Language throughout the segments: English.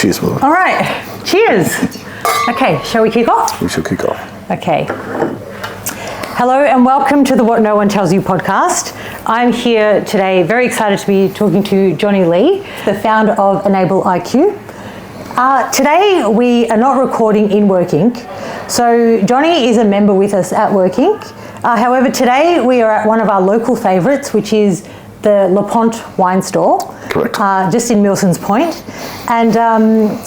Cheers, brother. All right. Cheers. Okay, shall we kick off? We shall kick off. Okay. Hello and welcome to the What No One Tells You podcast. I'm here today very excited to be talking to Johnny Lee, the founder of Enable IQ. Today we are not recording in Work Inc. So Johnny is a member with us at Work Inc. However, today we are at one of our local favourites, which is the LaPont wine store. Correct. Just in Milson's Point. And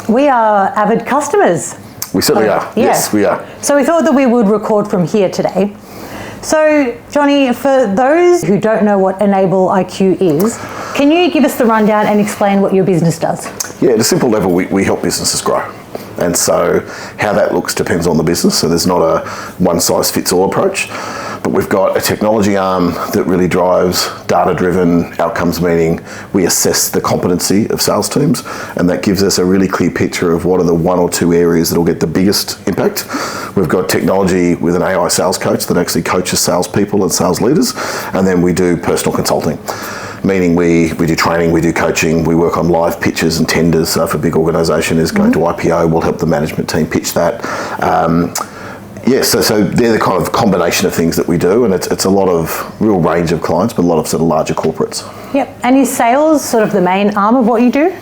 we are avid customers. We certainly are. Yeah. Yes, we are. So we thought that we would record from here today. So, Johnny, for those who don't know what Enable IQ is, can you give us the rundown and explain what your business does? Yeah, at a simple level, we help businesses grow. And so how that looks depends on the business. So there's not a one-size-fits-all approach. But we've got a technology arm that really drives data-driven outcomes, meaning we assess the competency of sales teams, and that gives us a really clear picture of what are the one or two areas that will get the biggest impact. We've got technology with an AI sales coach that actually coaches salespeople and sales leaders, and then we do personal consulting. Meaning we do training, we do coaching, we work on live pitches and tenders. So if a big organisation is going to IPO, we'll help the management team pitch that. So they're the kind of combination of things that we do, and it's a lot of real range of clients, but a lot of sort of larger corporates. Yep. And is sales sort of the main arm of what you do?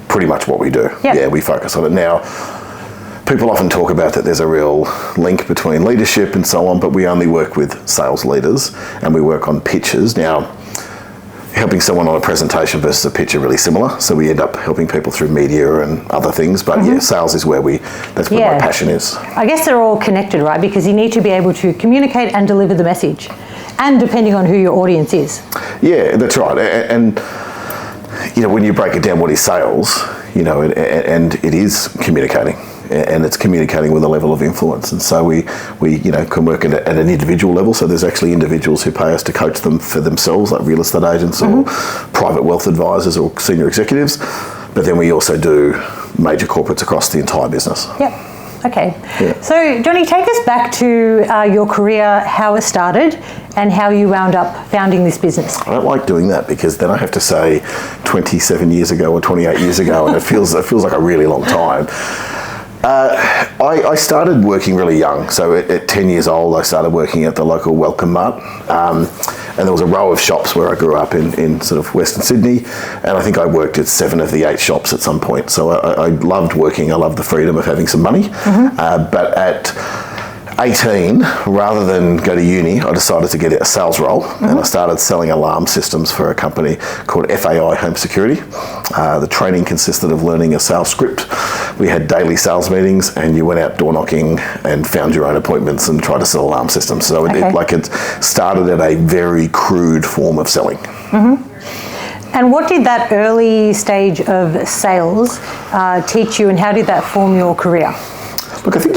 Pretty much what we do. Yep. Yeah, we focus on it. Now, people often talk about that there's a real link between leadership and so on, but we only work with sales leaders and we work on pitches. Now, helping someone on a presentation versus a pitch are really similar, so we end up helping people through media and other things, but yeah, sales is where that's where my passion is. I guess they're all connected, right? Because you need to be able to communicate and deliver the message, and depending on who your audience is. Yeah, that's right. And you know, when you break it down, what is sales, you know, and it is communicating. And it's communicating with a level of influence, and so we can work at an individual level. So there's actually individuals who pay us to coach them for themselves, like real estate agents or private wealth advisors or senior executives. But then we also do major corporates across the entire business. Yep. Okay. Yeah. So Johnny, take us back to your career, how it started, and how you wound up founding this business. I don't like doing that because then I have to say 27 years ago or 28 years ago, and it feels like a really long time. I started working really young. So at 10 years old, I started working at the local Welcome Mart. And there was a row of shops where I grew up in sort of Western Sydney. And I think I worked at 7 of the 8 shops at some point. So I loved working. I loved the freedom of having some money. But at 18, rather than go to uni, I decided to get a sales role, and I started selling alarm systems for a company called FAI Home Security. The training consisted of learning a sales script. We had daily sales meetings, and you went out door knocking and found your own appointments and tried to sell alarm systems. So it started at a very crude form of selling. And what did that early stage of sales teach you, and how did that form your career? Look, I think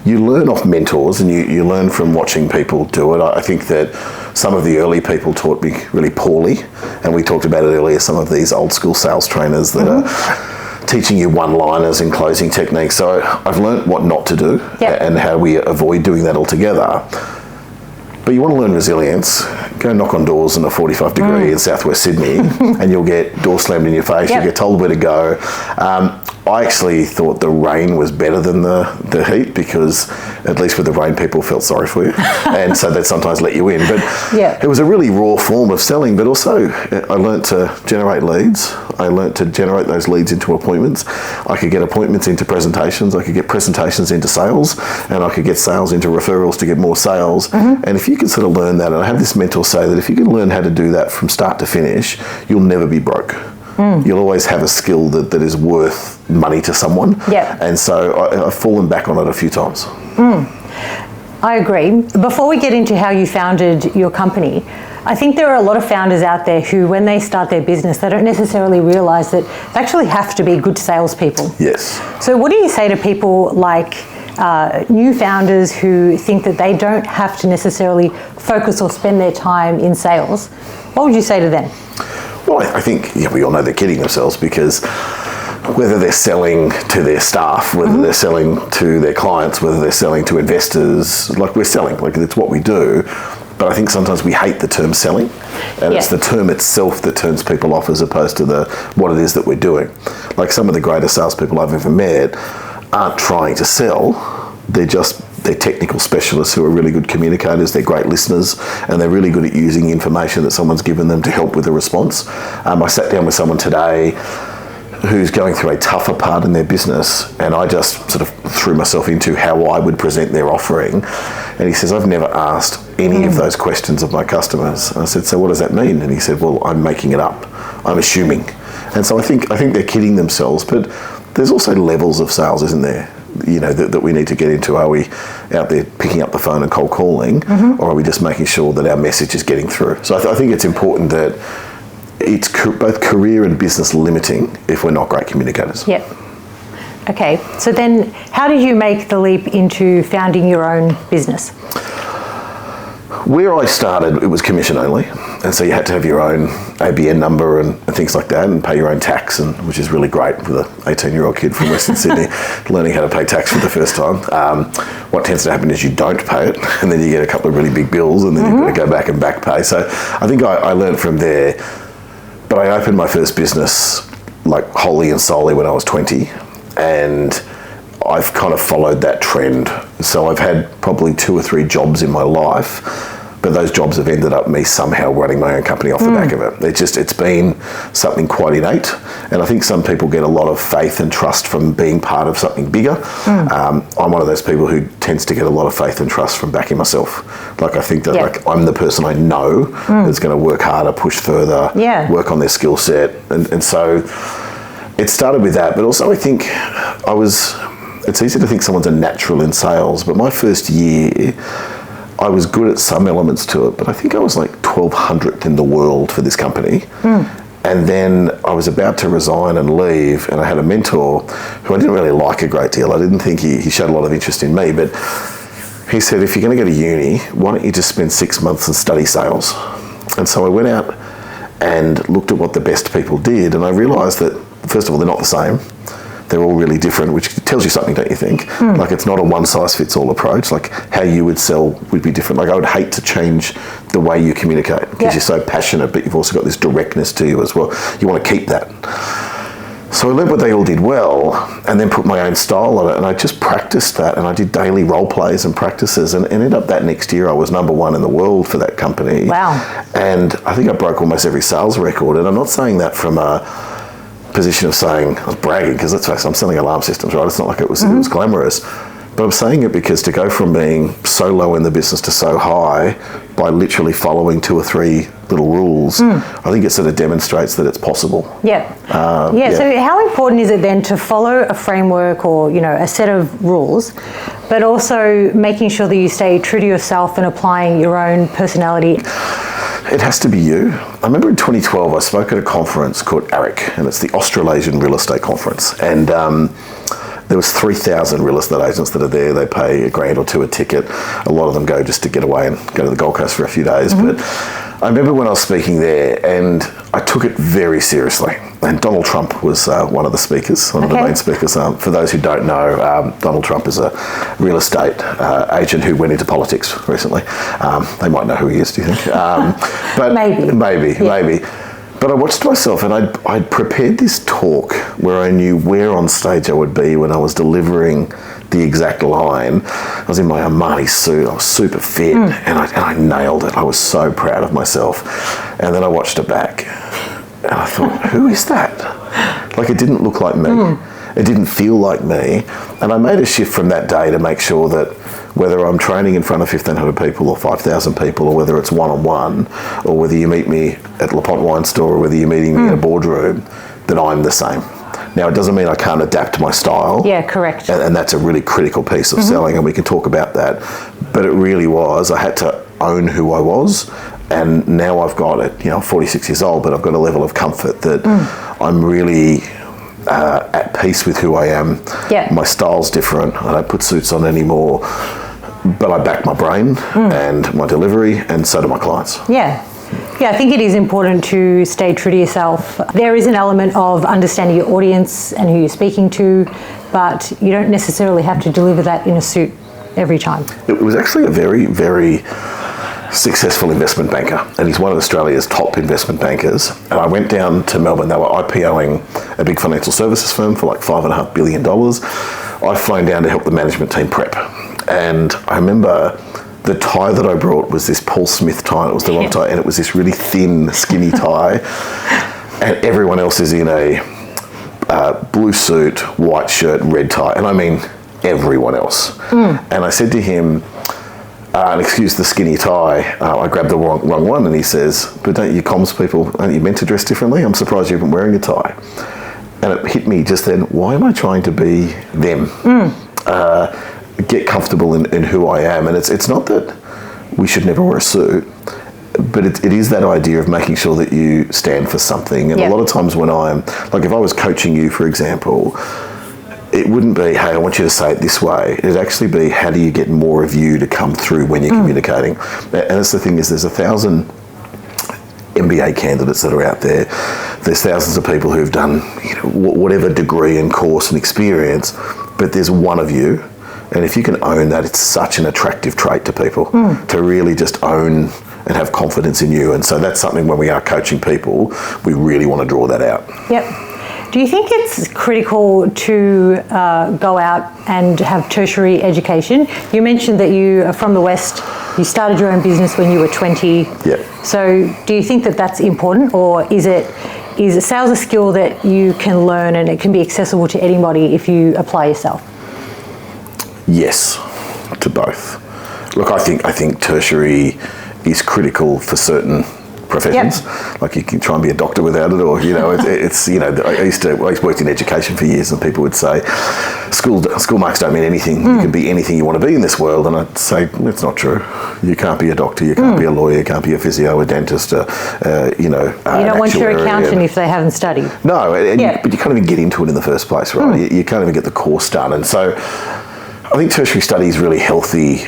you learn off mentors, and you learn from watching people do it. I think that some of the early people taught me really poorly, and we talked about it earlier, some of these old school sales trainers that are teaching you one-liners and closing techniques. So I've learned what not to do and how we avoid doing that altogether. But you want to learn resilience, go knock on doors in a 45 degree in southwest Sydney and you'll get door slammed in your face, you'll get told where to go. I actually thought the rain was better than the heat, because at least with the rain people felt sorry for you, and so they'd sometimes let you in. But it was a really raw form of selling, but also I learnt to generate leads. I learnt to generate those leads into appointments. I could get appointments into presentations, I could get presentations into sales, and I could get sales into referrals to get more sales. And if you can sort of learn that, and I have this mentor say that if you can learn how to do that from start to finish, you'll never be broke. You'll always have a skill that is worth money to someone. And so I've fallen back on it a few times. I agree. Before we get into how you founded your company, I think there are a lot of founders out there who, when they start their business, they don't necessarily realise that they actually have to be good salespeople. Yes. So what do you say to people like new founders who think that they don't have to necessarily focus or spend their time in sales? What would you say to them? Well, I think we all know they're kidding themselves, because whether they're selling to their staff, whether they're selling to their clients, whether they're selling to investors, like we're selling, like it's what we do. but I think sometimes we hate the term selling, and it's the term itself that turns people off as opposed to what it is that we're doing. Like some of the greatest salespeople I've ever met aren't trying to sell, they're technical specialists who are really good communicators, they're great listeners, and they're really good at using information that someone's given them to help with a response. I sat down with someone today who's going through a tougher part in their business, and I just sort of threw myself into how I would present their offering, and he says, I've never asked any of those questions of my customers. And I said, so what does that mean? And he said, well, I'm making it up, I'm assuming. And so I think they're kidding themselves, but there's also levels of sales, isn't there? You know, that we need to get into. Are we out there picking up the phone and cold calling, or are we just making sure that our message is getting through? So I think it's important that it's both career and business limiting if we're not great communicators. Yep. Okay, so then how did you make the leap into founding your own business? Where I started, it was commission only, and so you had to have your own ABN number and things like that, and pay your own tax, which is really great with an 18-year-old kid from Western Sydney learning how to pay tax for the first time. What tends to happen is you don't pay it, and then you get a couple of really big bills, and then you've got to go back and back pay. So I think I learned from there, but I opened my first business like wholly and solely when I was 20, and I've kind of followed that trend. So I've had probably 2 or 3 jobs in my life, but those jobs have ended up me somehow running my own company off the back of it. It's been something quite innate, and I think some people get a lot of faith and trust from being part of something bigger. I'm one of those people who tends to get a lot of faith and trust from backing myself. Like I think that like I'm the person I know that's going to work harder, push further, work on their skill set, and so it started with that. But also I think it's easy to think someone's a natural in sales, but my first year, I was good at some elements to it, but I think I was like 1200th in the world for this company. And then I was about to resign and leave, and I had a mentor who I didn't really like a great deal. I didn't think he showed a lot of interest in me, but he said, if you're going to go to uni, why don't you just spend 6 months and study sales? And so I went out and looked at what the best people did, and I realised that, first of all, they're not the same. They're all really different, which tells you something, don't you think? Like it's not a one-size-fits-all approach. Like how you would sell would be different. Like I would hate to change the way you communicate because you're so passionate, but you've also got this directness to you as well. You want to keep that. So I learned what they all did well and then put my own style on it, and I just practiced that, and I did daily role plays and practices, and ended up that next year I was #1 in the world for that company. Wow. And I think I broke almost every sales record, and I'm not saying that from a position of saying I was bragging, because let's face it, I'm selling alarm systems, right? It's not like it was glamorous, but I'm saying it because to go from being so low in the business to so high by literally following 2 or 3 little rules, I think it sort of demonstrates that it's possible. So how important is it then to follow a framework or a set of rules, but also making sure that you stay true to yourself and applying your own personality? It has to be you. I remember in 2012 I spoke at a conference called ARIC, and it's the Australasian Real Estate Conference, and there was 3,000 real estate agents that are there. They pay $1,000 or $2,000 a ticket. A lot of them go just to get away and go to the Gold Coast for a few days. But I remember when I was speaking there, and I took it very seriously. And Donald Trump was one of the speakers, one of the main speakers. For those who don't know, Donald Trump is a real estate agent who went into politics recently. They might know who he is, do you think? But maybe. But I watched myself, and I'd prepared this talk where I knew where on stage I would be when I was delivering the exact line. I was in my Armani suit, I was super fit, and I nailed it. I was so proud of myself. And then I watched it back, and I thought, who is that? Like, it didn't look like me. It didn't feel like me. And I made a shift from that day to make sure that whether I'm training in front of 1,500 people or 5,000 people, or whether it's one-on-one, or whether you meet me at LaPont Wine Store, or whether you're meeting me in a boardroom, that I'm the same. Now, it doesn't mean I can't adapt my style. Yeah, correct. And that's a really critical piece of selling, and we can talk about that. But it really was, I had to own who I was, and now I've got it, 46 years old, but I've got a level of comfort that I'm really at peace with who I am. My style's different. I don't put suits on anymore, but I back my brain and my delivery, and so do my clients. Yeah, I think it is important to stay true to yourself. There is an element of understanding your audience and who you're speaking to, but you don't necessarily have to deliver that in a suit every time. It was actually a very, very successful investment banker, and he's one of Australia's top investment bankers. And I went down to Melbourne. They were IPOing a big financial services firm for like $5.5 billion. I've flown down to help the management team prep. And I remember the tie that I brought was this Paul Smith tie. It was the wrong tie, and it was this really thin, skinny tie. And everyone else is in a blue suit, white shirt, red tie. And I mean everyone else. And I said to him, and excuse the skinny tie, I grabbed the wrong one, and he says, but don't you comms people, aren't you meant to dress differently? I'm surprised you haven't wearing a tie. And it hit me just then, why am I trying to be them? Get comfortable in who I am. And it's not that we should never wear a suit, but it is that idea of making sure that you stand for something. And a lot of times when I'm, like if I was coaching you, for example, it wouldn't be, hey, I want you to say it this way. It'd actually be, how do you get more of you to come through when you're communicating? And that's the thing is, there's 1,000 MBA candidates that are out there. There's thousands of people who've done, whatever degree and course and experience, but there's one of you. And if you can own that, it's such an attractive trait to people, to really just own and have confidence in you. And so that's something when we are coaching people, we really want to draw that out. Yep. Do you think it's critical to go out and have tertiary education? You mentioned that you are from the West, you started your own business when you were 20. Yeah. So do you think that that's important, or is sales a skill that you can learn and it can be accessible to anybody if you apply yourself? Yes, to both. Look, I think tertiary is critical for certain professions. Like you can try and be a doctor without it, or I worked in education for years, and people would say school marks don't mean anything. You can be anything you want to be in this world, and I'd say it's not true. You can't be a doctor, you can't be a lawyer, you can't be a physio, a dentist, you don't want your accountant if they haven't studied. No, but you can't even get into it in the first place, right? You can't even get the course done. And so I think tertiary study is really healthy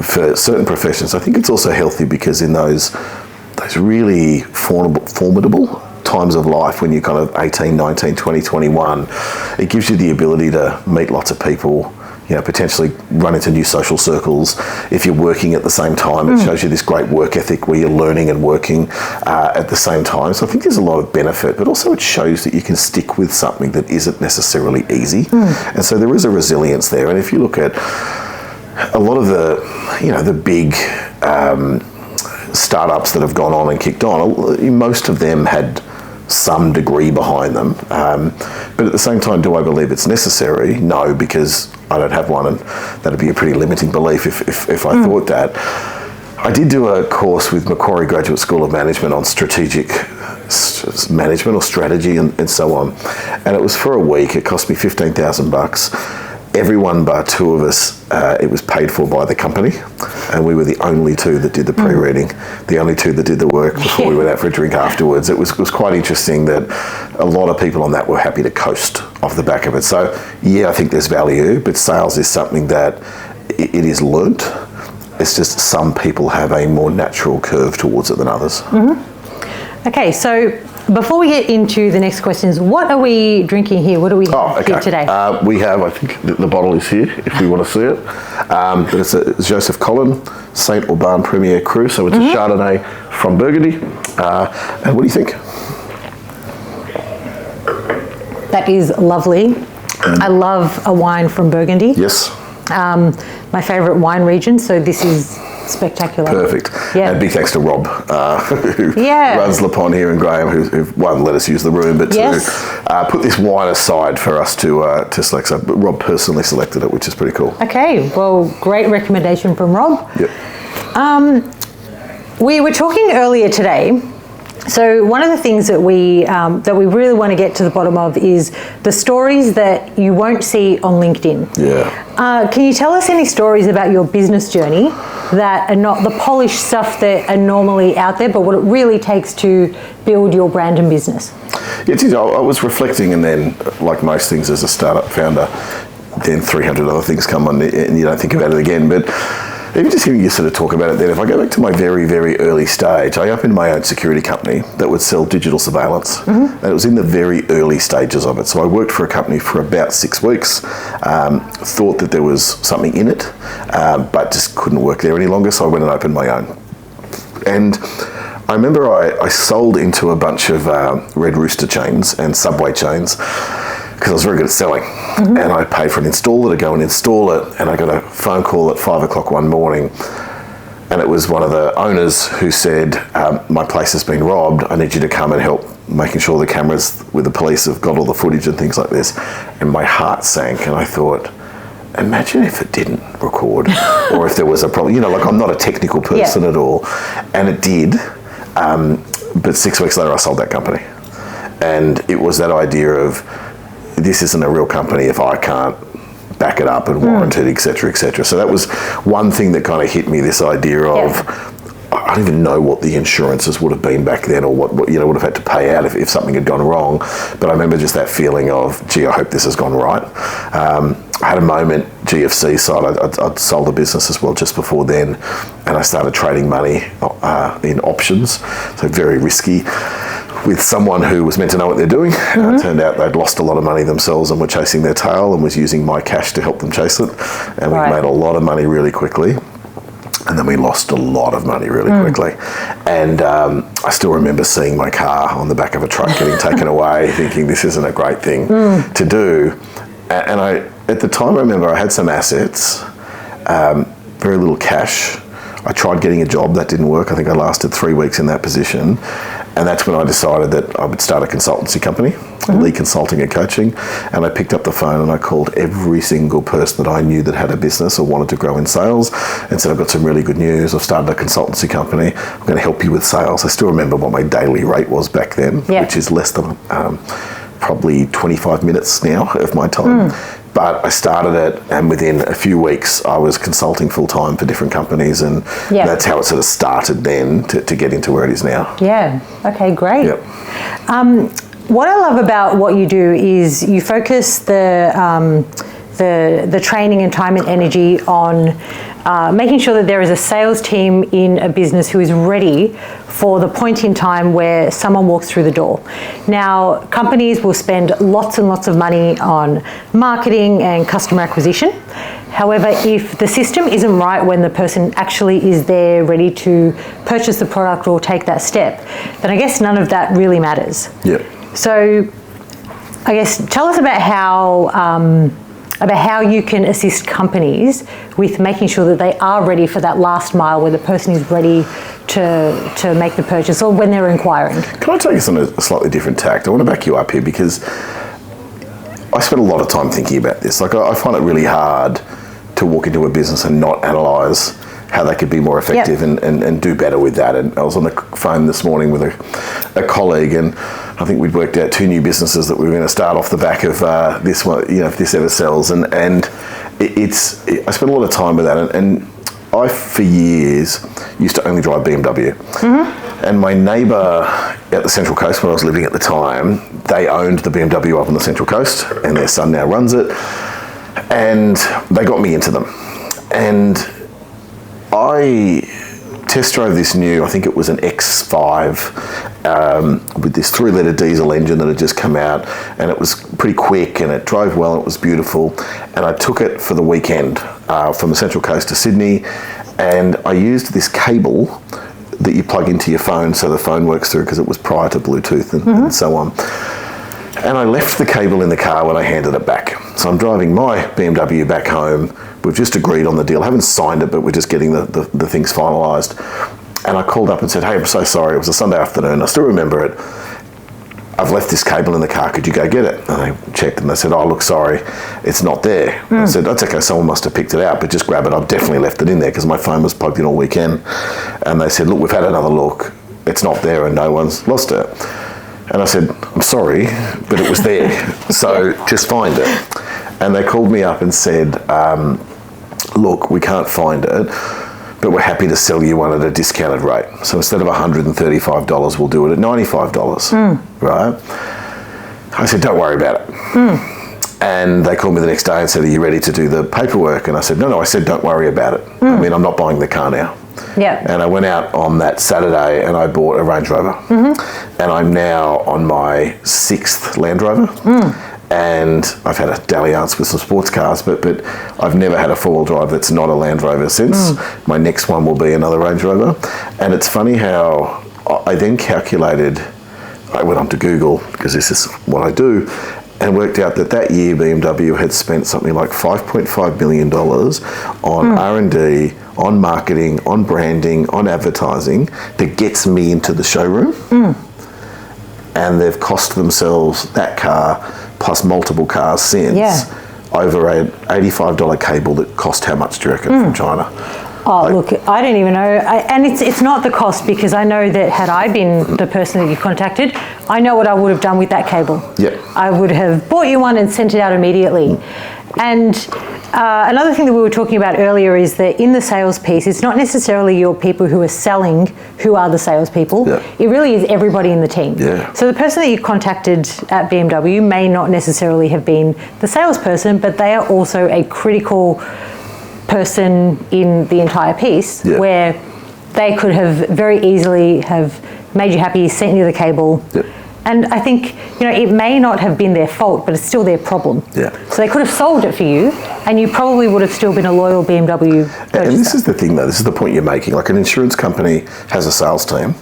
for certain professions. I think it's also healthy because in those really formidable times of life, when you're kind of 18, 19, 20, 21, it gives you the ability to meet lots of people, potentially run into new social circles. If you're working at the same time, it shows you this great work ethic where you're learning and working at the same time. So I think there's a lot of benefit, but also it shows that you can stick with something that isn't necessarily easy. And so there is a resilience there. And if you look at a lot of the big startups that have gone on and kicked on, most of them had some degree behind them. But at the same time, do I believe it's necessary? No, because I don't have one, and that'd be a pretty limiting belief if I thought that. I did do a course with Macquarie Graduate School of Management on strategic management or strategy and so on. And it was for a week. It cost me $15,000. Everyone but two of us, it was paid for by the company, and we were the only two that did the pre-reading, the only two that did the work before we went out for a drink afterwards. It was quite interesting that a lot of people on that were happy to coast off the back of it. So I think there's value, but sales is something that it is learnt. It's just some people have a more natural curve towards it than others. Okay, so before we get into the next questions, what are we drinking here? What do we have here today? We have, I think the bottle is here, if we want to see it. But it's a Joseph Collin Saint Aubin Premier Cru, so it's a Chardonnay from Burgundy. And what do you think? That is lovely. I love a wine from Burgundy. Yes. My favourite wine region, so this is spectacular. Perfect. Yeah. And big thanks to Rob, who runs Le Pont here, and Graham, who one, let us use the room, but to put this wine aside for us to select. So Rob personally selected it, which is pretty cool. Okay, well, great recommendation from Rob. Yep. We were talking earlier today. So one of the things that we really want to get to the bottom of is the stories that you won't see on LinkedIn. Yeah. Can you tell us any stories about your business journey that are not the polished stuff that are normally out there, but what it really takes to build your brand and business? Yeah, I was reflecting, and then, like most things as a startup founder, then 300 other things come on and you don't think about it again. But even just hearing you sort of talk about it then, if I go back to my very, very early stage, I opened my own security company that would sell digital surveillance. And it was in the very early stages of it. So I worked for a company for about 6 weeks, thought that there was something in it, but just couldn't work there any longer. So I went and opened my own. And I remember I sold into a bunch of Red Rooster chains and Subway chains because I was very good at selling. And I paid for an installer to go and install it, and I got a phone call at 5 o'clock one morning, and it was one of the owners who said, my place has been robbed, I need you to come and help making sure the cameras with the police have got all the footage and things like this. And my heart sank, and I thought, imagine if it didn't record or if there was a problem. Like, I'm not a technical person at all. And it did. But 6 weeks later, I sold that company. And it was that idea of, this isn't a real company if I can't back it up and warrant it, et cetera, et cetera. So that was one thing that kind of hit me, this idea of, I don't even know what the insurances would have been back then, or what would have had to pay out if something had gone wrong. But I remember just that feeling of, gee, I hope this has gone right. I had a moment, GFC side, I'd sold a business as well just before then, and I started trading money in options, so very risky, with someone who was meant to know what they're doing. It turned out they'd lost a lot of money themselves and were chasing their tail, and was using my cash to help them chase it. And we made a lot of money really quickly. And then we lost a lot of money really quickly. And I still remember seeing my car on the back of a truck getting taken away, thinking this isn't a great thing to do. And at the time, I remember I had some assets, very little cash. I tried getting a job, that didn't work. I think I lasted 3 weeks in that position. And that's when I decided that I would start a consultancy company, Lead Consulting and Coaching. And I picked up the phone and I called every single person that I knew that had a business or wanted to grow in sales, and said, I've got some really good news. I've started a consultancy company. I'm going to help you with sales. I still remember what my daily rate was back then, which is less than probably 25 minutes now of my time. But I started it, and within a few weeks, I was consulting full-time for different companies, and that's how it sort of started then to get into where it is now. Yeah. Okay, great. What I love about what you do is you focus the training and time and energy on making sure that there is a sales team in a business who is ready for the point in time where someone walks through the door. Now, companies will spend lots and lots of money on marketing and customer acquisition. However, if the system isn't right when the person actually is there ready to purchase the product or take that step, then I guess none of that really matters. So I guess tell us about how you can assist companies with making sure that they are ready for that last mile where the person is ready to make the purchase, or when they're inquiring. Can I take us on a slightly different tact? I want to back you up here because I spent a lot of time thinking about this. Like, I find it really hard to walk into a business and not analyse how they could be more effective and do better with that. And I was on the phone this morning with a colleague, and I think we'd worked out 2 new businesses that we were going to start off the back of this one, if this ever sells. And I spent a lot of time with that. And I, for years, used to only drive BMW. And my neighbour at the Central Coast, when I was living at the time, they owned the BMW up on the Central Coast, and their son now runs it. And they got me into them. And I test drove this new, I think it was an X5 with this 3-litre diesel engine that had just come out, and it was pretty quick and it drove well, it was beautiful. And I took it for the weekend from the Central Coast to Sydney, and I used this cable that you plug into your phone so the phone works through, because it was prior to Bluetooth and so on. And I left the cable in the car when I handed it back. So I'm driving my BMW back home. We've just agreed on the deal. I haven't signed it, but we're just getting the things finalised. And I called up and said, hey, I'm so sorry. It was a Sunday afternoon. I still remember it. I've left this cable in the car. Could you go get it? And I checked and they said, oh, look, sorry, it's not there. I said, that's okay. Someone must have picked it out, but just grab it. I've definitely left it in there because my phone was plugged in all weekend. And they said, look, we've had another look. It's not there and no one's lost it. And I said, I'm sorry, but it was there. So just find it. And they called me up and said, look, we can't find it, but we're happy to sell you one at a discounted rate. So instead of $135, we'll do it at $95, right? I said, don't worry about it. And they called me the next day and said, are you ready to do the paperwork? And I said, no, I said, don't worry about it. I mean, I'm not buying the car now. And I went out on that Saturday and I bought a Range Rover. And I'm now on my 6th Land Rover. and I've had a dalliance with some sports cars, but I've never had a four-wheel drive that's not a Land Rover since. My next one will be another Range Rover. And it's funny how I then calculated, I went on to Google, because this is what I do, and worked out that year BMW had spent something like $5.5 million on R&D, on marketing, on branding, on advertising that gets me into the showroom. And they've cost themselves that car plus multiple cars since over an $85 cable that cost how much, do you reckon, from China? Oh, look, I don't even know. And it's not the cost, because I know that had I been the person that you contacted, I know what I would have done with that cable. Yeah. I would have bought you one and sent it out immediately. And another thing that we were talking about earlier is that in the sales piece, it's not necessarily your people who are selling who are the salespeople. Yeah. It really is everybody in the team. Yeah. So the person that you contacted at BMW may not necessarily have been the salesperson, but they are also a critical person in the entire piece, where they could have very easily have made you happy, sent you the cable. And I think, it may not have been their fault, but it's still their problem. So they could have solved it for you, and you probably would have still been a loyal BMW purchaser. And this is the thing, though, this is the point you're making. Like, an insurance company has a sales team,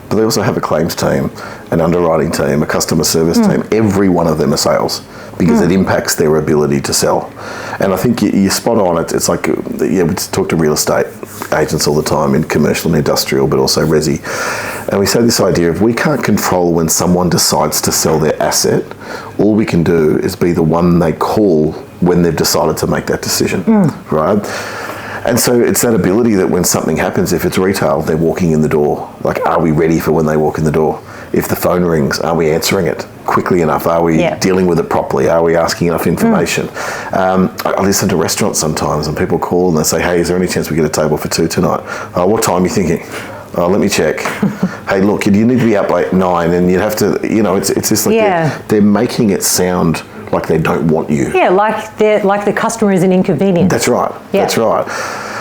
but they also have a claims team, an underwriting team, a customer service team. Every one of them are sales, because it impacts their ability to sell. And I think you're spot on. It's like, we talk to real estate agents all the time in commercial and industrial, but also resi. And we say this idea of, we can't control when someone decides to sell their asset. All we can do is be the one they call when they've decided to make that decision, right? And so it's that ability that when something happens, if it's retail, they're walking in the door. Like, are we ready for when they walk in the door? If the phone rings, are we answering it quickly enough? Are we dealing with it properly? Are we asking enough information? I listen to restaurants sometimes, and people call and they say, hey, is there any chance we get a table for 2 tonight? What time are you thinking? Let me check. Hey, look, you need to be up by 9, and you'd have to, it's just like they're making it sound like they don't want you. Yeah, like the customer is an inconvenience. That's right. That's right.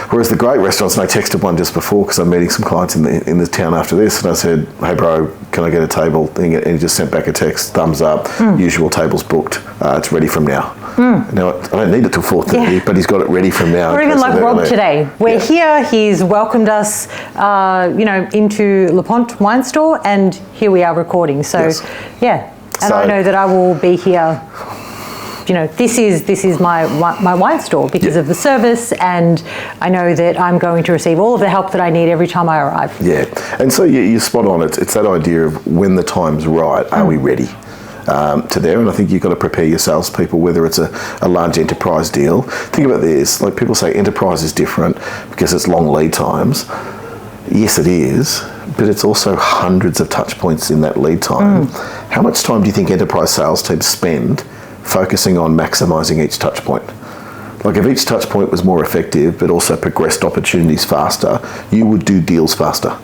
Whereas the great restaurants, and I texted one just before because I'm meeting some clients in the town after this, and I said, hey bro, can I get a table? And he just sent back a text, thumbs up, usual table's booked, it's ready from now. Now, I don't need it till 4:30, but he's got it ready from now. Or even like Rob today. We're here, he's welcomed us, into Le Pont Wine Store, and here we are recording. So, and I know that I will be here. This is my wine store because of the service, and I know that I'm going to receive all of the help that I need every time I arrive. Yeah, and so you're spot on. It's that idea of when the time's right, are we ready to there? And I think you've got to prepare your salespeople, whether it's a large enterprise deal. Think about this, like people say enterprise is different because it's long lead times. Yes, it is, but it's also hundreds of touch points in that lead time. How much time do you think enterprise sales teams spend focusing on maximising each touch point? Like, if each touch point was more effective but also progressed opportunities faster, you would do deals faster.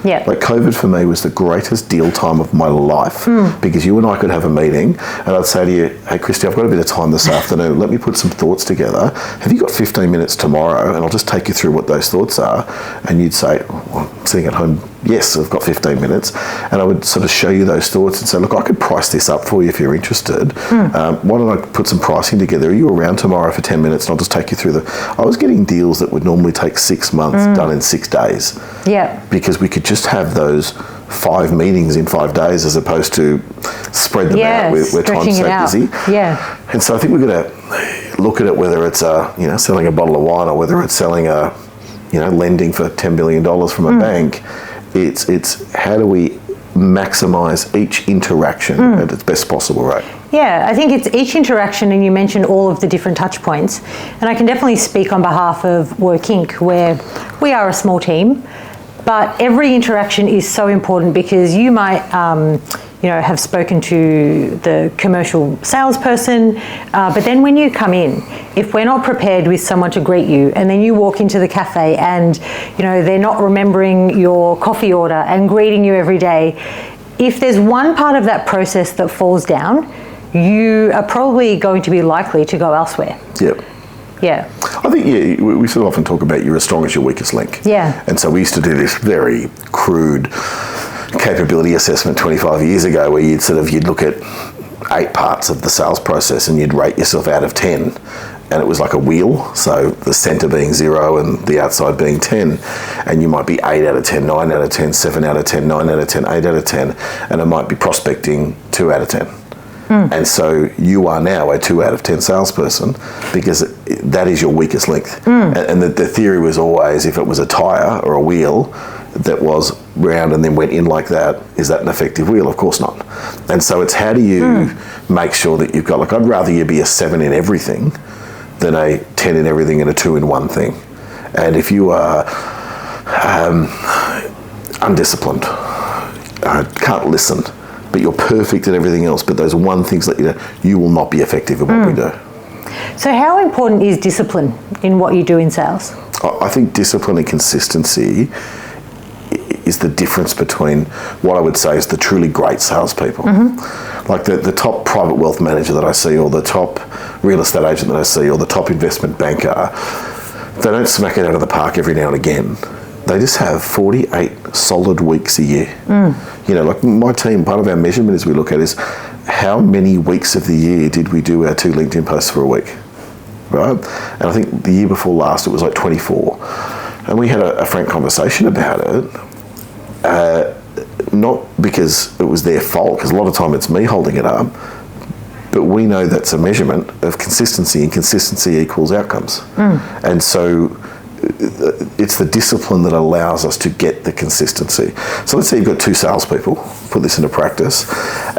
Yeah. Like, COVID for me was the greatest deal time of my life because you and I could have a meeting and I'd say to you, hey Christy, I've got a bit of time this afternoon, let me put some thoughts together. Have you got 15 minutes tomorrow? And I'll just take you through what those thoughts are. And you'd say, well, I'm sitting at home, yes, I've got 15 minutes. And I would sort of show you those thoughts and say, look, I could price this up for you if you're interested. Why don't I put some pricing together? Are you around tomorrow for 10 minutes? And I'll just take you through I was getting deals that would normally take 6 months done in 6 days. Yeah. Because we could just have those 5 meetings in 5 days as opposed to spread them out where time's so busy. Yeah. And so I think we're going to look at it, whether it's selling a bottle of wine or whether it's selling lending for $10 billion from a bank. It's how do we maximise each interaction at its best possible rate? Yeah, I think it's each interaction, and you mentioned all of the different touch points. And I can definitely speak on behalf of Work Inc., where we are a small team, but every interaction is so important because you might have spoken to the commercial salesperson, but then when you come in, if we're not prepared with someone to greet you, and then you walk into the cafe and they're not remembering your coffee order and greeting you every day, if there's one part of that process that falls down, you are probably going to be likely to go elsewhere. Yep. Yeah. I think, we sort of often talk about you're as strong as your weakest link. Yeah. And so we used to do this very crude capability assessment 25 years ago where you'd look at 8 parts of the sales process, and you'd rate yourself out of 10. And it was like a wheel, so the centre being 0 and the outside being 10. And you might be 8 out of 10, 9 out of 10, 7 out of 10, 9 out of 10, 8 out of 10. And it might be prospecting 2 out of 10. And so you are now a 2 out of 10 salesperson because that is your weakest link. And the theory was always, if it was a tyre or a wheel that was round and then went in like that, is that an effective wheel? Of course not. And so it's how do you make sure that you've got, like, I'd rather you be a 7 in everything than a 10 in everything and a 2 in one thing. And if you are undisciplined, can't listen, but you're perfect at everything else, but those one things that you will not be effective in what we do. So how important is discipline in what you do in sales? I think discipline and consistency is the difference between what I would say is the truly great salespeople. Like the top private wealth manager that I see, or the top real estate agent that I see, or the top investment banker, they don't smack it out of the park every now and again. They just have 48 solid weeks a year. Like my team, part of our measurement as we look at is how many weeks of the year did we do our 2 LinkedIn posts for a week, right? And I think the year before last it was like 24. And we had a frank conversation about it, not because it was their fault, because a lot of time it's me holding it up, but we know that's a measurement of consistency, and consistency equals outcomes. And so it's the discipline that allows us to get the consistency. So let's say you've got 2 salespeople, put this into practice,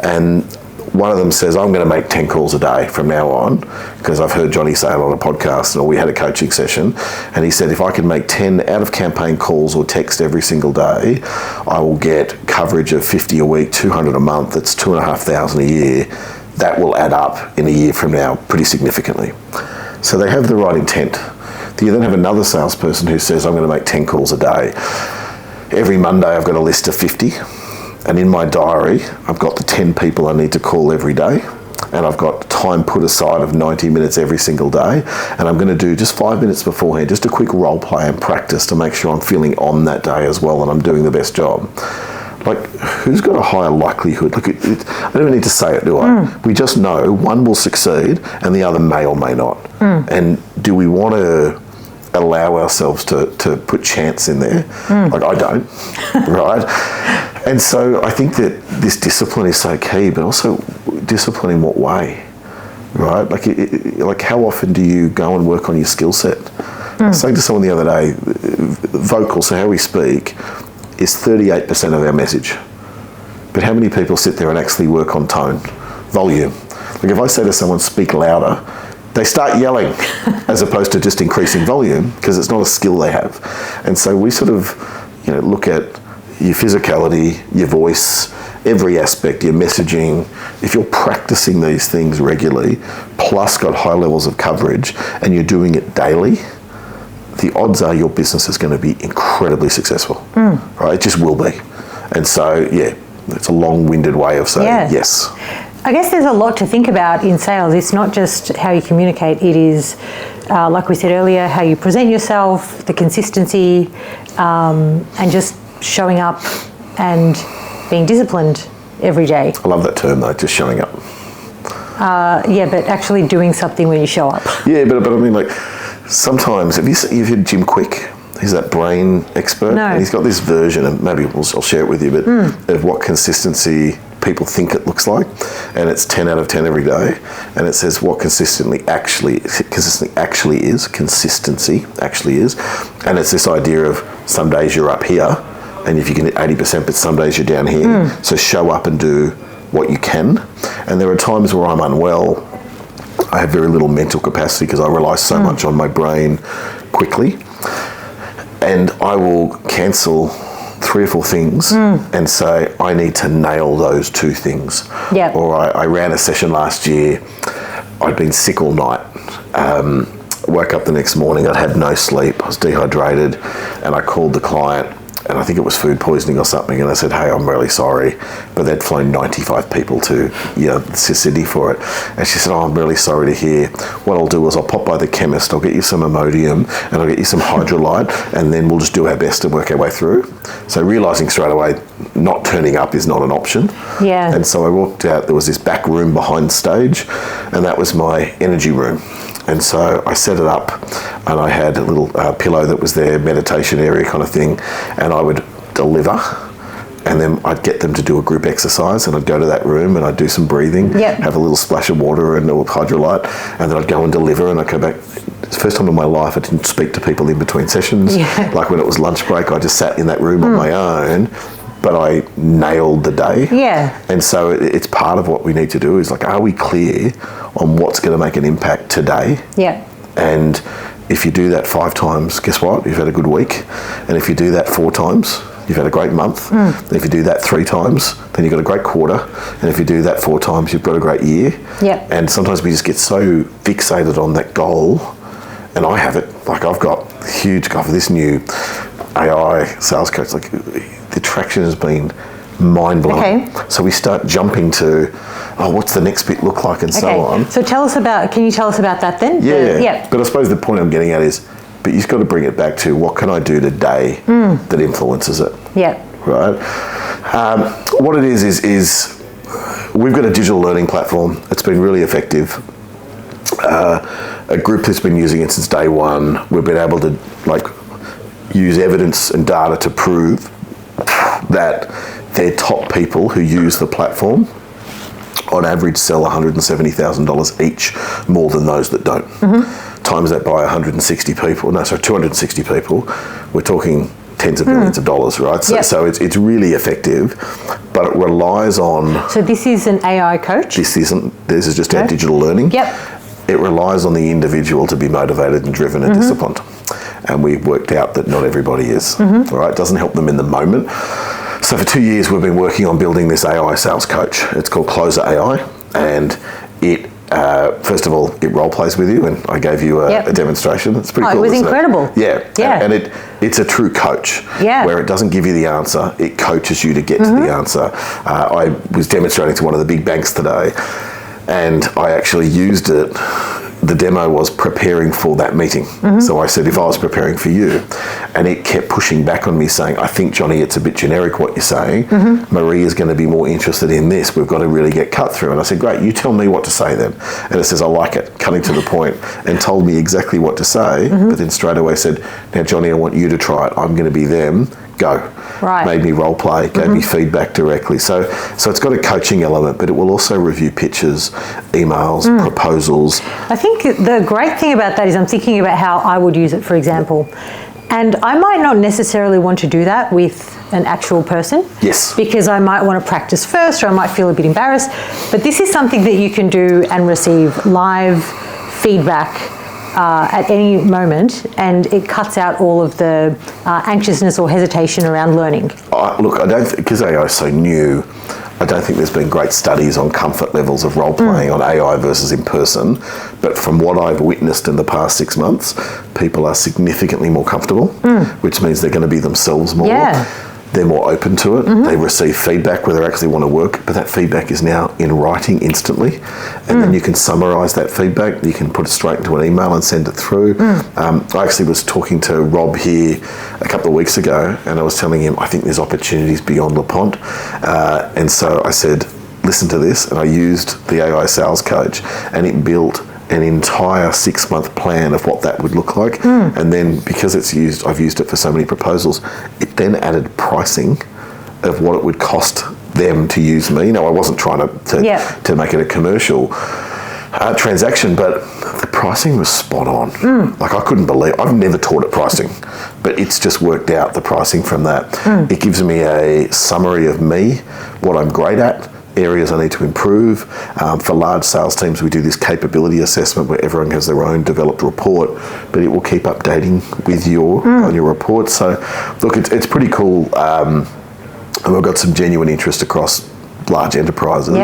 and one of them says, I'm going to make 10 calls a day from now on, because I've heard Johnny say it on a podcast, or we had a coaching session, and he said, if I can make 10 out of campaign calls or text every single day, I will get coverage of 50 a week, 200 a month, that's 2,500 a year. That will add up in a year from now pretty significantly. So they have the right intent. You then have another salesperson who says, I'm going to make 10 calls a day. Every Monday I've got a list of 50, and in my diary I've got the 10 people I need to call every day, and I've got time put aside of 90 minutes every single day, and I'm going to do just 5 minutes beforehand, just a quick role play and practice to make sure I'm feeling on that day as well and I'm doing the best job. Like, who's got a higher likelihood? Look, I don't even need to say it, do I? We just know one will succeed and the other may or may not. And do we want to allow ourselves to put chance in there? Like, I don't, right? And so I think that this discipline is so key, but also discipline in what way, right? Like how often do you go and work on your skill set? I was saying to someone the other day, vocal, so how we speak, is 38% of our message. But how many people sit there and actually work on tone, volume? Like if I say to someone, speak louder, they start yelling as opposed to just increasing volume, because it's not a skill they have. And so we sort of, look at your physicality, your voice, every aspect, your messaging. If you're practicing these things regularly, plus got high levels of coverage, and you're doing it daily, the odds are your business is going to be incredibly successful, right? It just will be. And so, it's a long-winded way of saying yes. I guess there's a lot to think about in sales. It's not just how you communicate. It is, like we said earlier, how you present yourself, the consistency, and just showing up and being disciplined every day. I love that term though, just showing up. But actually doing something when you show up. Yeah, but I mean, like, sometimes, you've heard Jim Quick? He's that brain expert. No. And he's got this version, and maybe I'll share it with you, but of what consistency people think it looks like. And it's 10 out of 10 every day. And it says what consistency actually is. And it's this idea of some days you're up here, and if you can hit 80%, but some days you're down here. So show up and do what you can. And there are times where I'm unwell. I have very little mental capacity because I rely so much on my brain quickly. And I will cancel 3 or 4 things and say, I need to nail those 2 things. Yep. Or I ran a session last year. I'd been sick all night. Woke up the next morning, I'd had no sleep. I was dehydrated, and I called the client, and I think it was food poisoning or something, and I said, hey, I'm really sorry, but they'd flown 95 people to Sydney for it. And she said, I'm really sorry to hear. What I'll do is I'll pop by the chemist, I'll get you some Imodium, and I'll get you some Hydrolyte, and then we'll just do our best to work our way through. So realising straight away, not turning up is not an option. Yeah. And so I walked out, there was this back room behind stage, and that was my energy room. And so I set it up, and I had a little pillow that was there, meditation area kind of thing, and I would deliver, and then I'd get them to do a group exercise, and I'd go to that room and I'd do some breathing, have a little splash of water and a hydrolyte, and then I'd go and deliver, and I'd go back. It's the first time in my life I didn't speak to people in between sessions. Like when it was lunch break, I just sat in that room on my own, but I nailed the day. And so it's part of what we need to do is like, are we clear on what's going to make an impact today? And if you do that 5 times, guess what? You've had a good week. And if you do that 4 times, you've had a great month. And if you do that 3 times, then you've got a great quarter. And if you do that 4 times, you've got a great year. And sometimes we just get so fixated on that goal. And I have it. Like I've got huge goal for this new AI sales coach. Like the traction has been mind-blowing. So we start jumping to, what's the next bit look like and so on. So can you tell us about that then? But I suppose the point I'm getting at is, but you've got to bring it back to what can I do today that influences it. Right? What it is we've got a digital learning platform. It's been really effective. A group that's been using it since day one. We've been able to use evidence and data to prove that their top people who use the platform on average sell $170,000 each more than those that don't. Times that by 260 people, we're talking tens of billions of dollars, right? So it's really effective, but it relies on... So this is an AI coach? This is just our digital learning. It relies on the individual to be motivated and driven and disciplined. And we've worked out that not everybody is, all right? It doesn't help them in the moment. So for 2 years, we've been working on building this AI sales coach. It's called Closer AI, and it, first of all, it role plays with you, and I gave you a demonstration. It's pretty cool. It was incredible. And it's a true coach, where it doesn't give you the answer, it coaches you to get to the answer. I was demonstrating to one of the big banks today, and I actually used it. The demo was preparing for that meeting. So I said, if I was preparing for you, and it kept pushing back on me saying, I think, Johnny, it's a bit generic what you're saying. Marie is going to be more interested in this. We've got to really get cut through. And I said, great, you tell me what to say then. And it says, I like it, cutting to the point, and told me exactly what to say, but then straight away said, now, Johnny, I want you to try it. I'm going to be them. Go. Made me role play, gave me feedback directly. So it's got a coaching element, but it will also review pitches, emails, proposals. I think the great thing about that is I'm thinking about how I would use it, for example. And I might not necessarily want to do that with an actual person. Because I might want to practice first, or I might feel a bit embarrassed. But this is something that you can do and receive live feedback at any moment, and it cuts out all of the anxiousness or hesitation around learning. Look, I don't because AI is so new, I don't think there's been great studies on comfort levels of role-playing on AI versus in person, but from what I've witnessed in the past 6 months, people are significantly more comfortable, which means they're going to be themselves more. They're more open to it. They receive feedback where they actually want to work, but that feedback is now in writing instantly. And then you can summarize that feedback. You can put it straight into an email and send it through. I actually was talking to Rob here a couple of weeks ago, and I was telling him, I think there's opportunities beyond LePont. And so I said, listen to this. And I used the AI sales coach, and it built an entire 6-month plan of what that would look like. And then because I've used it for so many proposals, it then added pricing of what it would cost them to use me. I wasn't trying to make it a commercial transaction, but the pricing was spot on. Like I couldn't believe, I've never taught it pricing, but it's just worked out the pricing from that. It gives me a summary of me, what I'm great at, areas I need to improve. For large sales teams, we do this capability assessment where everyone has their own developed report, but it will keep updating with on your report. So look, it's pretty cool. And we've got some genuine interest across large enterprises,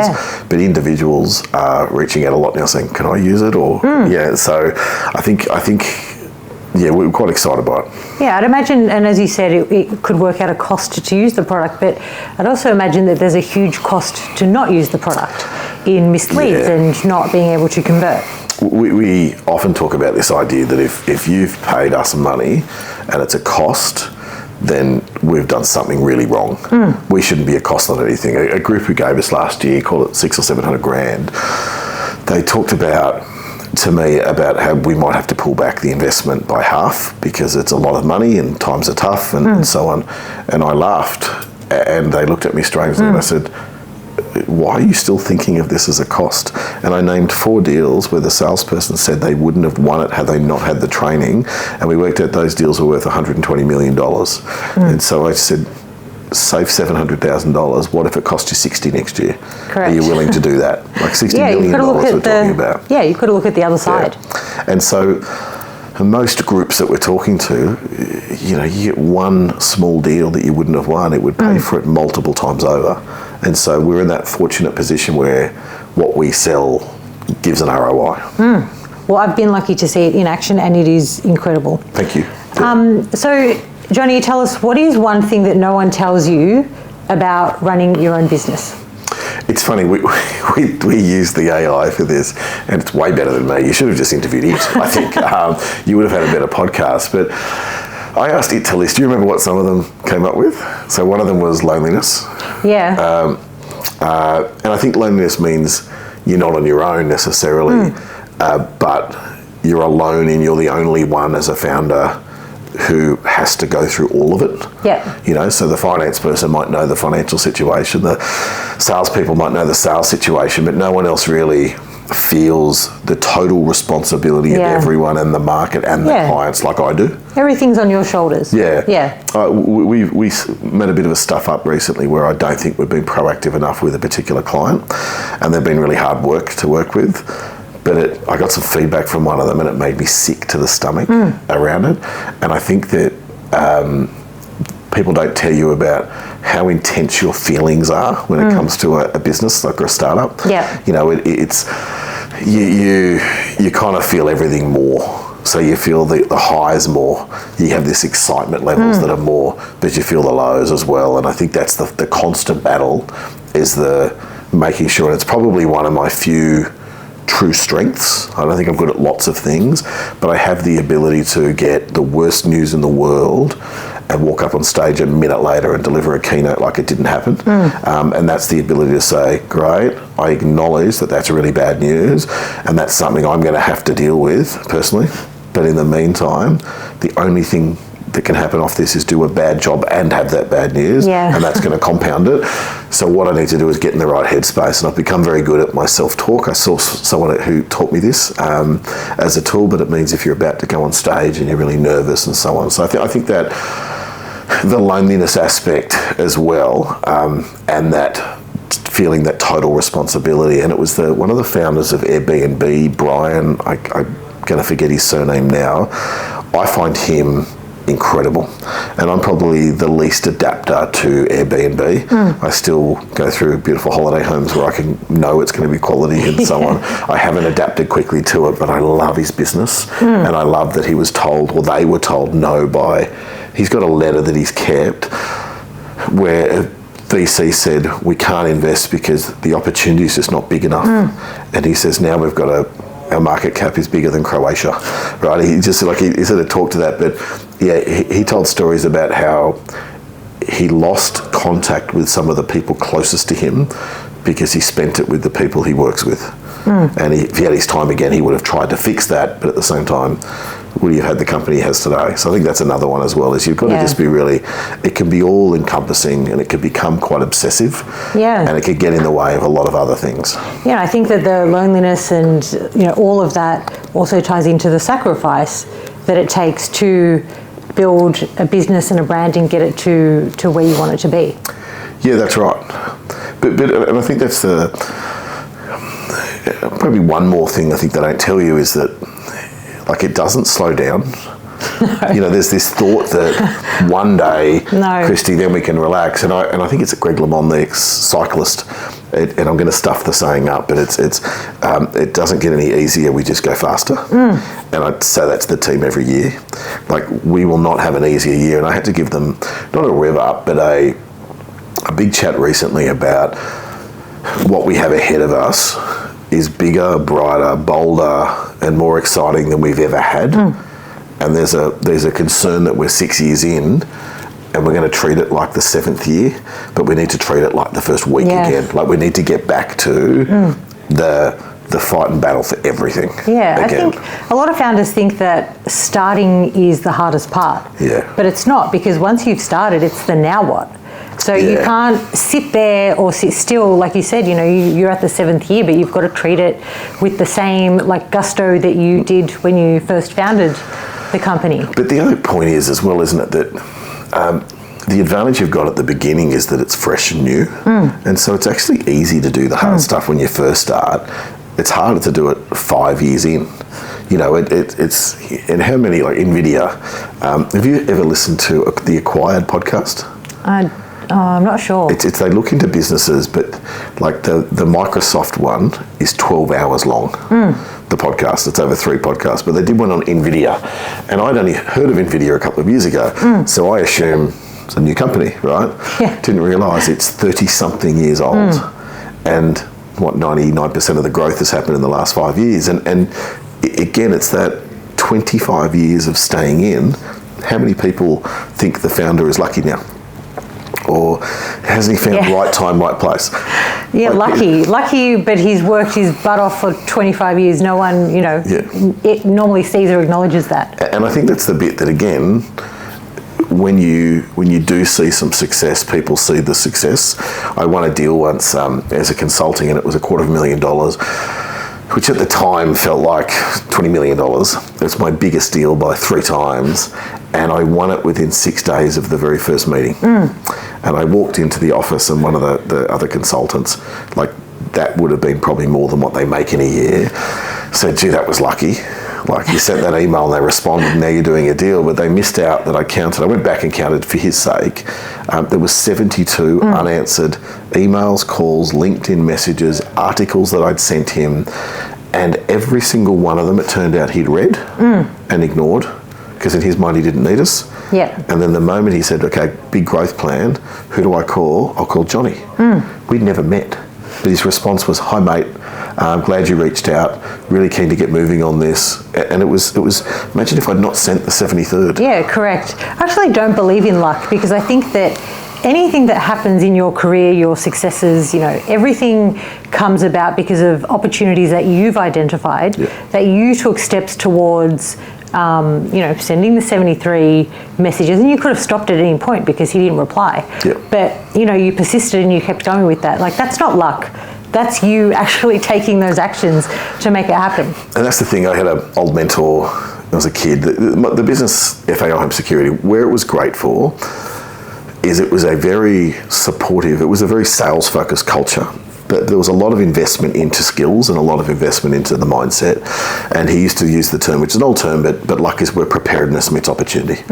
but individuals are reaching out a lot now saying, can I use it? Or so I think we're quite excited by it. I'd imagine, and as you said, it could work out a cost to use the product, but I'd also imagine that there's a huge cost to not use the product in missed leads and not being able to convert. We often talk about this idea that if you've paid us money and it's a cost, then we've done something really wrong. We shouldn't be a cost on anything. A group who gave us last year, call it 600 or 700 grand, they talked to me about how we might have to pull back the investment by half because it's a lot of money and times are tough and so on. And I laughed and they looked at me strangely and I said, why are you still thinking of this as a cost? And I named 4 deals where the salesperson said they wouldn't have won it had they not had the training. And we worked out those deals were worth $120 million. And so I said, save $700,000. What if it costs you 60 next year? Correct. Are you willing to do that? Like $60 million we're talking about. Yeah, you've got to look at the other side. Yeah. And so most groups that we're talking to, you get one small deal that you wouldn't have won, it would pay for it multiple times over. And so we're in that fortunate position where what we sell gives an ROI. Well, I've been lucky to see it in action and it is incredible. Thank you. So, Johnny, tell us, what is one thing that no one tells you about running your own business? It's funny, we use the AI for this, and it's way better than me. You should have just interviewed it, I think. You would have had a better podcast. But I asked it to list. Do you remember what some of them came up with? So one of them was loneliness. Yeah. And I think loneliness means you're not on your own necessarily, but you're alone and you're the only one as a founder who has to go through all of it. Yeah. So the finance person might know the financial situation, the salespeople might know the sales situation, but no one else really feels the total responsibility of everyone and the market and the clients like I do. Everything's on your shoulders. Yeah. Yeah. We made a bit of a stuff up recently where I don't think we've been proactive enough with a particular client, and they've been really hard work to work with. But I got some feedback from one of them and it made me sick to the stomach around it. And I think that people don't tell you about how intense your feelings are when it comes to a business like a startup. Yeah. It's you kind of feel everything more. So you feel the highs more. You have this excitement levels that are more, but you feel the lows as well. And I think that's the constant battle is the making sure. And it's probably one of my few true strengths. I don't think I'm good at lots of things, but I have the ability to get the worst news in the world and walk up on stage a minute later and deliver a keynote like it didn't happen. And that's the ability to say, great, I acknowledge that that's really bad news and that's something I'm going to have to deal with personally. But in the meantime, the only thing that can happen off this is do a bad job and have that bad news, and that's going to compound it. So what I need to do is get in the right headspace, and I've become very good at my self-talk. I saw someone who taught me this as a tool, but it means if you're about to go on stage and you're really nervous and so on. So I think that the loneliness aspect as well, and that feeling that total responsibility, and it was one of the founders of Airbnb, Brian, I'm going to forget his surname now. I find him incredible, and I'm probably the least adapter to Airbnb. I still go through beautiful holiday homes where I can know it's going to be quality and so on. I haven't adapted quickly to it, but I love his business, and I love that he was told, or they were told no by, he's got a letter that he's kept where VC said, we can't invest because the opportunity is just not big enough. And he says, now we've got our market cap is bigger than Croatia, right? He just he sort of talked to that, but yeah, he told stories about how he lost contact with some of the people closest to him because he spent it with the people he works with. And if he had his time again, he would have tried to fix that, but at the same time, would he have had the company he has today? So I think that's another one as well, is you've got to just be really, it can be all encompassing and it can become quite obsessive. And it could get in the way of a lot of other things. Yeah, I think that the loneliness and all of that also ties into the sacrifice that it takes to build a business and a brand and get it to where you want it to be. Yeah, that's right. But and I think that's probably one more thing I think they don't tell you is that it doesn't slow down. There's this thought that one day, Christy, then we can relax. And I think it's Greg LeMond, the ex-cyclist, and I'm going to stuff the saying up, but it doesn't get any easier. We just go faster. And I'd say that's the team every year. We will not have an easier year. And I had to give them not a rev up, but a big chat recently about what we have ahead of us is bigger, brighter, bolder, and more exciting than we've ever had. And there's a concern that we're 6 years in and we're going to treat it like the 7th year, but we need to treat it like the first week again. Like we need to get back to the fight and battle for everything. Yeah, again. I think a lot of founders think that starting is the hardest part. Yeah. But it's not, because once you've started, it's the now what. So you can't sit there or sit still, like you said, you're at the 7th year, but you've got to treat it with the same gusto that you did when you first founded the company. But the other point is as well, isn't it, that the advantage you've got at the beginning is that it's fresh and new. And so it's actually easy to do the hard stuff when you first start. It's harder to do it 5 years in. It's and how many, like NVIDIA, have you ever listened to the Acquired podcast? I'm not sure. It's they look into businesses, but like the Microsoft one is 12 hours long. The podcast, it's over 3 podcasts, but they did one on NVIDIA, and I'd only heard of NVIDIA a couple of years ago, so I assume it's a new company, right? Yeah. Didn't realise it's 30-something years old, and 99% of the growth has happened in the last 5 years, and again, it's that 25 years of staying in. How many people think the founder is lucky now? Or hasn't he found the right time, right place? Yeah, lucky, but he's worked his butt off for 25 years. No one, it normally sees or acknowledges that. And I think that's the bit that, again, when you do see some success, people see the success. I won a deal once as a consulting, and it was $250,000, which at the time felt like $20 million. It's my biggest deal by 3 times, and I won it within 6 days of the very first meeting. And I walked into the office, and one of the other consultants, like, that would have been probably more than what they make in a year, said, gee, that was lucky. Like, you sent that email and they responded, and now you're doing a deal. But they missed out that I counted. I went back and counted for his sake. There was 72 unanswered emails, calls, LinkedIn messages, articles that I'd sent him. And every single one of them, it turned out he'd read and ignored, because in his mind he didn't need us. Yeah. And then the moment he said, okay, big growth plan, who do I call? I'll call Johnny. We'd never met. But his response was, hi mate, I'm glad you reached out, really keen to get moving on this. And it was. Imagine if I'd not sent the 73rd. Yeah, correct. I actually don't believe in luck, because I think that anything that happens in your career, your successes, everything comes about because of opportunities that you've identified, that you took steps towards, sending the 73 messages, and you could have stopped at any point because he didn't reply. But, you persisted and you kept going with that. Like, that's not luck. That's you actually taking those actions to make it happen. And that's the thing. I had an old mentor when I was a kid. The business, FAI Home Security, where it was great for is it was a very supportive, it was a very sales-focused culture. But there was a lot of investment into skills and a lot of investment into the mindset. And he used to use the term, which is an old term, but luck is where preparedness meets opportunity,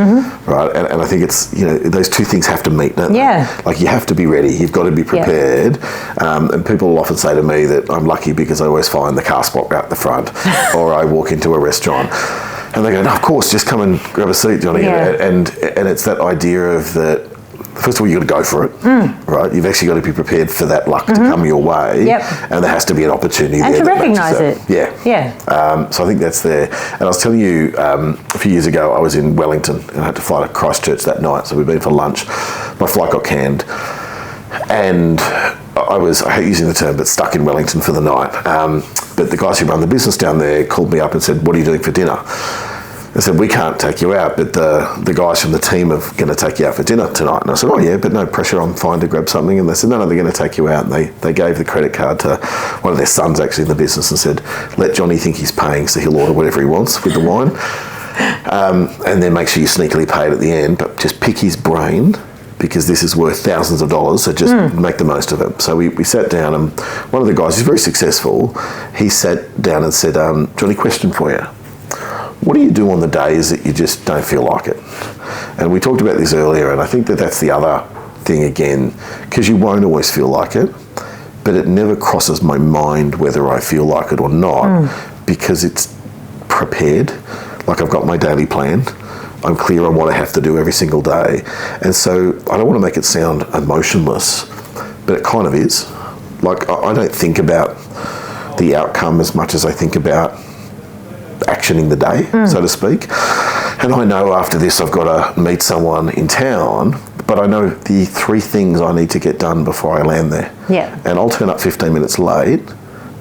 right? And I think it's, those two things have to meet, don't they? Like, you have to be ready. You've got to be prepared. And people will often say to me that I'm lucky because I always find the car spot out the front, or I walk into a restaurant. And they go, no, of course, just come and grab a seat, Johnny. And it's that idea of that. First of all, you've got to go for it, right? You've actually got to be prepared for that luck to come your way, and there has to be an opportunity and there. And to recognise it. So I think that's there. And I was telling you, a few years ago, I was in Wellington, and I had to fly to Christchurch that night, so we'd been for lunch. My flight got canned, and I hate using the term, but stuck in Wellington for the night. But the guys who run the business down there called me up and said, what are you doing for dinner? They said, we can't take you out, but the guys from the team are going to take you out for dinner tonight. And I said, oh yeah, but no pressure, I'm fine to grab something. And they said, no, they're going to take you out. And they gave the credit card to one of their sons actually in the business and said, let Johnny think he's paying so he'll order whatever he wants with the wine. And then make sure you sneakily pay it at the end, but just pick his brain, because this is worth thousands of dollars, so just make the most of it. So we sat down, and one of the guys who's very successful, he sat down and said, Johnny, question for you. What do you do on the days that you just don't feel like it? And we talked about this earlier, and I think that's the other thing again, because you won't always feel like it, but it never crosses my mind whether I feel like it or not, because it's prepared. Like, I've got my daily plan. I'm clear on what I have to do every single day. And so I don't want to make it sound emotionless, but it kind of is. Like, I don't think about the outcome as much as I think about actioning the day, so to speak. And I know after this I've got to meet someone in town, but I know the 3 things I need to get done before I land there. Yeah. And I'll turn up 15 minutes late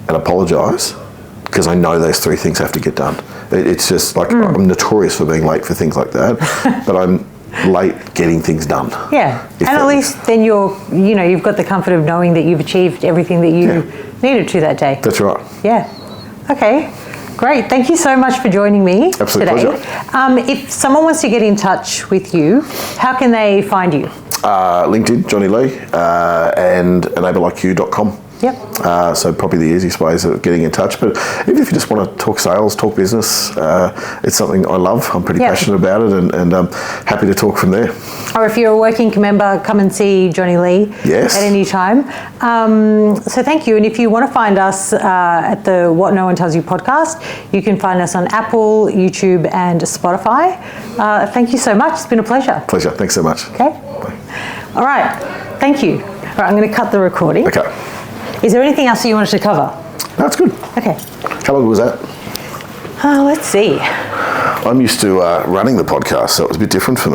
and apologise because I know those 3 things have to get done. It's just like I'm notorious for being late for things like that, but I'm late getting things done. Yeah, and at least then you've got the comfort of knowing that you've achieved everything that you needed to that day. That's right. Yeah. Okay. Great. Thank you so much for joining me Absolute today. Pleasure. If someone wants to get in touch with you, how can they find you? LinkedIn, Johnny Lee, and enableiq.com. Yep. So probably the easiest ways of getting in touch. But even if you just want to talk sales, talk business, it's something I love. I'm pretty passionate about it, and I'm happy to talk from there. Or if you're a working member, come and see Johnny Lee at any time. So thank you. And if you want to find us at the What No One Tells You podcast, you can find us on Apple, YouTube, and Spotify. Thank you so much. It's been a pleasure. Pleasure. Thanks so much. Okay. Bye. All right. Thank you. All right, I'm going to cut the recording. Okay. Is there anything else that you wanted to cover? That's good. Okay. How long was that? Let's see. I'm used to running the podcast, so it was a bit different for me.